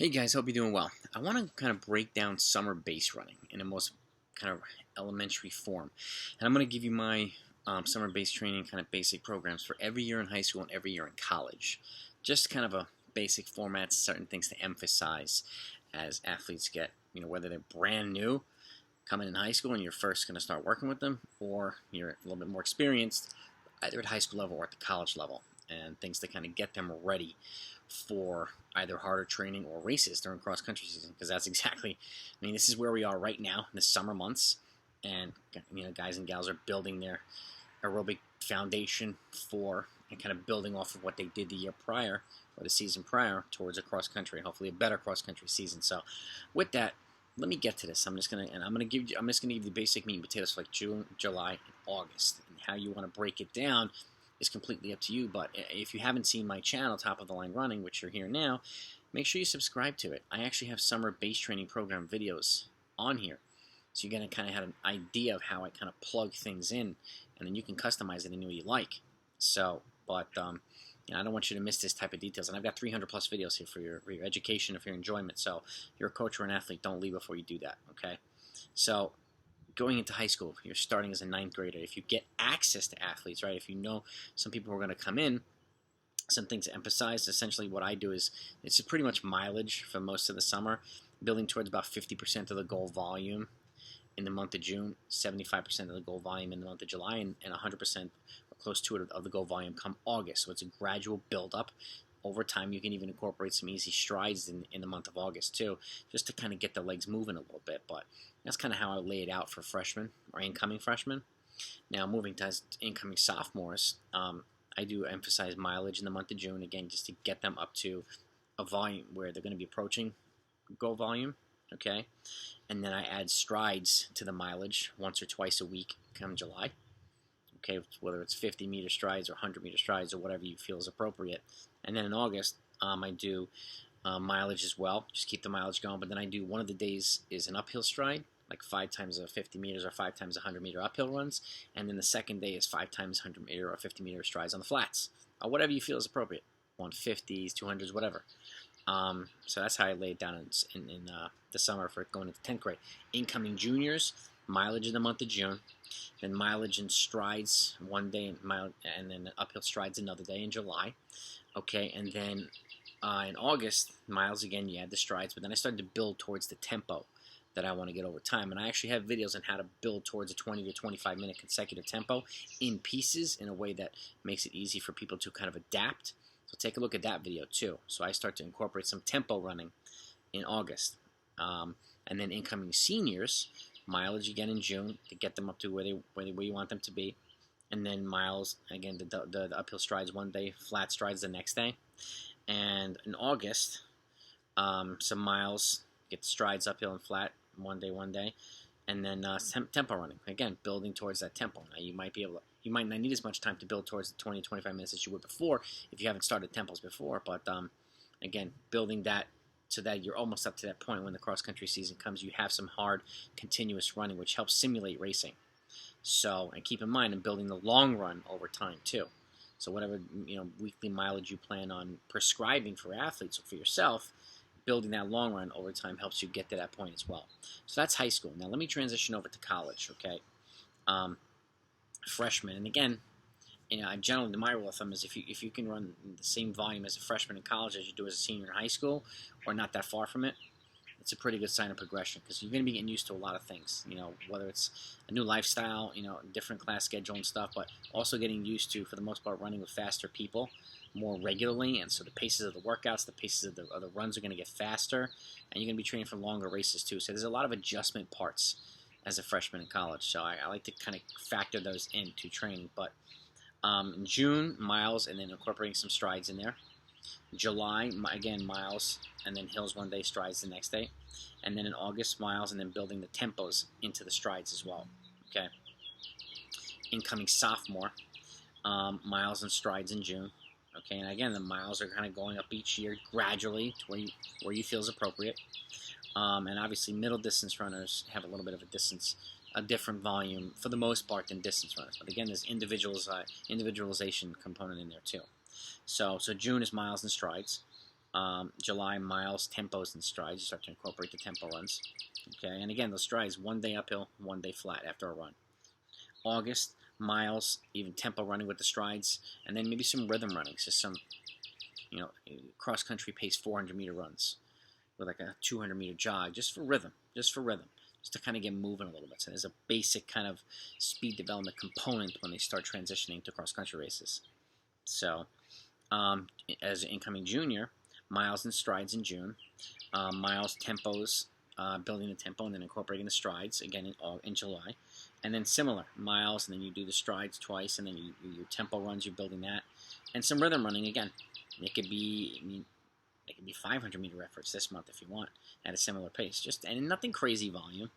Hey guys, hope you're doing well. I want to kind of break down summer base running in a most kind of elementary form. And I'm going to give you my summer base training kind of basic programs for every year in high school and every year in college. Just kind of a basic format, certain things to emphasize as athletes get, whether they're brand new coming in high school and you're first going to start working with them, or you're a little bit more experienced either at high school level or at the college level, and things to kind of get them ready for either harder training or races during cross-country season, because that's exactly, this is where we are right now in the summer months, and guys and gals are building their aerobic foundation for and kind of building off of what they did the year prior or the season prior towards a cross-country, hopefully a better cross-country season. So with that, let me get to this. I'm just gonna give you the basic meat and potatoes for like June, July, and August, and how you want to break it down is completely up to you. But if you haven't seen my channel, Top of the Line Running, which you're here now, make sure you subscribe to it. I actually have summer base training program videos on here, so you're gonna kind of have an idea of how I kind of plug things in, and then you can customize it any way you like. So, but I don't want you to miss this type of details, and I've got 300 plus videos here for your education, for your enjoyment. So, if you're a coach or an athlete, don't leave before you do that. Okay, so going into high school, you're starting as a ninth grader. If you get access to athletes, right? If you know some people who are going to come in, some things to emphasize. Essentially, what I do is it's pretty much mileage for most of the summer, building towards about 50% of the goal volume in the month of June, 75% of the goal volume in the month of July, and 100% or close to it of the goal volume come August. So it's a gradual build-up. Over time, you can even incorporate some easy strides in the month of August, too, just to kind of get the legs moving a little bit. But that's kind of how I lay it out for freshmen or incoming freshmen. Now, moving to incoming sophomores, I do emphasize mileage in the month of June, again, just to get them up to a volume where they're going to be approaching goal volume, okay? And then I add strides to the mileage once or twice a week come July, okay, whether it's 50-meter strides or 100-meter strides or whatever you feel is appropriate. And then in August, I do mileage as well, just keep the mileage going, but then I do one of the days is an uphill stride, like 5 times a 50 meters or 5 times 100-meter uphill runs, and then the second day is 5 times 100-meter or 50-meter strides on the flats, or whatever you feel is appropriate, 150s, 200s, whatever. So that's how I lay it down in the summer for going into 10th grade. Incoming juniors, mileage in the month of June, then mileage and strides one day, and then uphill strides another day in July. Okay, and then in August, miles again, you add the strides, but then I started to build towards the tempo that I want to get over time. And I actually have videos on how to build towards a 20 to 25 minute consecutive tempo in pieces in a way that makes it easy for people to kind of adapt. So take a look at that video too. So I start to incorporate some tempo running in August. And then incoming seniors, mileage again in June to get them up to where you want them to be. And then miles, again, the uphill strides one day, flat strides the next day. And in August, some miles, get strides uphill and flat one day. And then tempo running, again, building towards that tempo. Now, you might not need as much time to build towards the 20, 25 minutes as you would before if you haven't started tempos before. But, again, building that so that you're almost up to that point when the cross-country season comes. You have some hard, continuous running, which helps simulate racing. So, and keep in mind, I'm building the long run over time too. So whatever weekly mileage you plan on prescribing for athletes or for yourself, building that long run over time helps you get to that point as well. So that's high school. Now let me transition over to college. Okay, freshman, and again, generally my rule of thumb is if you can run the same volume as a freshman in college as you do as a senior in high school, or not that far from it, it's a pretty good sign of progression, because you're going to be getting used to a lot of things, whether it's a new lifestyle, different class schedule and stuff, but also getting used to, for the most part, running with faster people more regularly, and so the paces of the workouts, the paces of the runs are going to get faster, and you're going to be training for longer races too, so there's a lot of adjustment parts as a freshman in college, so I like to kind of factor those into training. But in June, miles, and then incorporating some strides in there. July, again, miles, and then hills one day, strides the next day. And then in August, miles, and then building the tempos into the strides as well. Okay. Incoming sophomore, miles and strides in June. Okay, and again, the miles are kind of going up each year gradually to where you feel is appropriate. And obviously, middle distance runners have a little bit of a different volume for the most part than distance runners. But again, there's individualization component in there too. So June is miles and strides. July, miles, tempos, and strides. You start to incorporate the tempo runs. Okay, and again, those strides, 1 day uphill, 1 day flat after a run. August, miles, even tempo running with the strides, and then maybe some rhythm running, so some, cross-country pace 400-meter runs with like a 200-meter jog, just for rhythm, just to kind of get moving a little bit. So there's a basic kind of speed development component when they start transitioning to cross-country races. So as an incoming junior, miles and strides in June, miles, tempos, building the tempo and then incorporating the strides again in July, and then similar miles, and then you do the strides twice, and then your tempo runs, you're building that, and some rhythm running again. It could be 500-meter efforts this month if you want at a similar pace, and nothing crazy volume,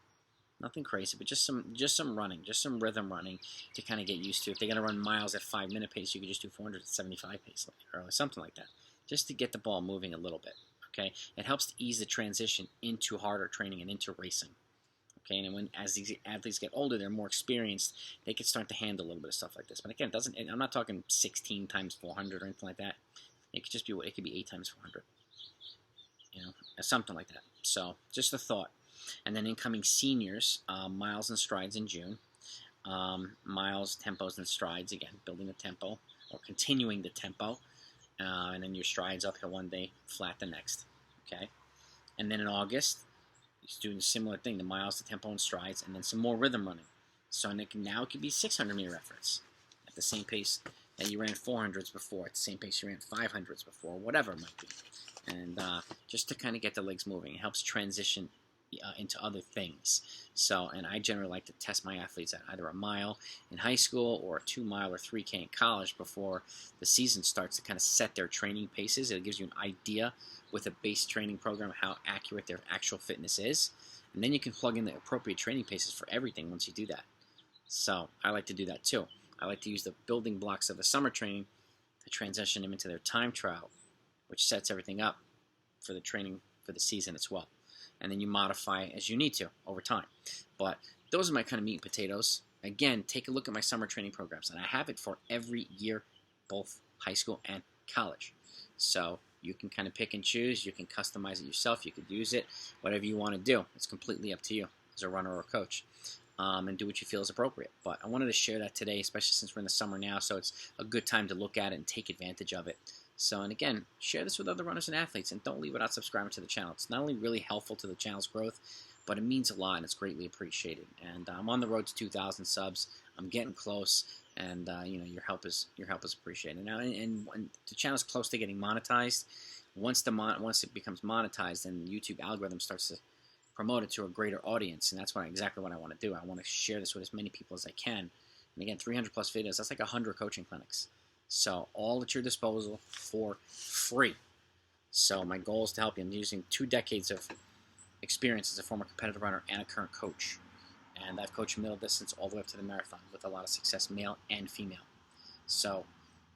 nothing crazy, but just some running, just some rhythm running to kind of get used to. If they're going to run miles at 5-minute pace, you could just do 400 at 75 pace or something like that, just to get the ball moving a little bit. Okay, it helps to ease the transition into harder training and into racing. Okay, and as these athletes get older, they're more experienced, they can start to handle a little bit of stuff like this. But again, I'm not talking 16 times 400 or anything like that. It could be 8 times 400, something like that. So just a thought. And then incoming seniors, miles and strides in June, miles, tempos, and strides again, building the tempo or continuing the tempo, and then your strides uphill 1 day, flat the next. Okay, and then in August, he's doing a similar thing: the miles, the tempo, and strides, and then some more rhythm running. So now it could be 600-meter efforts at the same pace that you ran 400s before, at the same pace you ran 500s before, whatever it might be. And just to kind of get the legs moving, it helps transition into other things. So, and I generally like to test my athletes at either a mile in high school or a 2-mile or 3K in college before the season starts, to kind of set their training paces. It gives you an idea with a base training program of how accurate their actual fitness is. And then you can plug in the appropriate training paces for everything once you do that. So I like to do that too. I like to use the building blocks of the summer training to transition them into their time trial, which sets everything up for the training for the season as well. And then you modify as you need to over time. But those are my kind of meat and potatoes. Again, take a look at my summer training programs, and I have it for every year, both high school and college. So you can kind of pick and choose. You can customize it yourself. You could use it, whatever you want to do. It's completely up to you as a runner or a coach. And do what you feel is appropriate. But I wanted to share that today, especially since we're in the summer now, so it's a good time to look at it and take advantage of it. So, and again, share this with other runners and athletes, and don't leave without subscribing to the channel. It's not only really helpful to the channel's growth, but it means a lot, and it's greatly appreciated. And I'm on the road to 2,000 subs. I'm getting close, and your help is appreciated. Now, and the channel's close to getting monetized. Once it becomes monetized, then the YouTube algorithm starts to promote it to a greater audience, and that's exactly what I want to do. I want to share this with as many people as I can. And again, 300 plus videos, that's like 100 coaching clinics. So all at your disposal for free. So my goal is to help you. I'm using 2 decades of experience as a former competitive runner and a current coach. And I've coached middle distance all the way up to the marathon with a lot of success, male and female. So,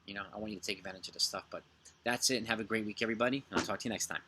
I want you to take advantage of this stuff. But that's it, and have a great week, everybody. And I'll talk to you next time.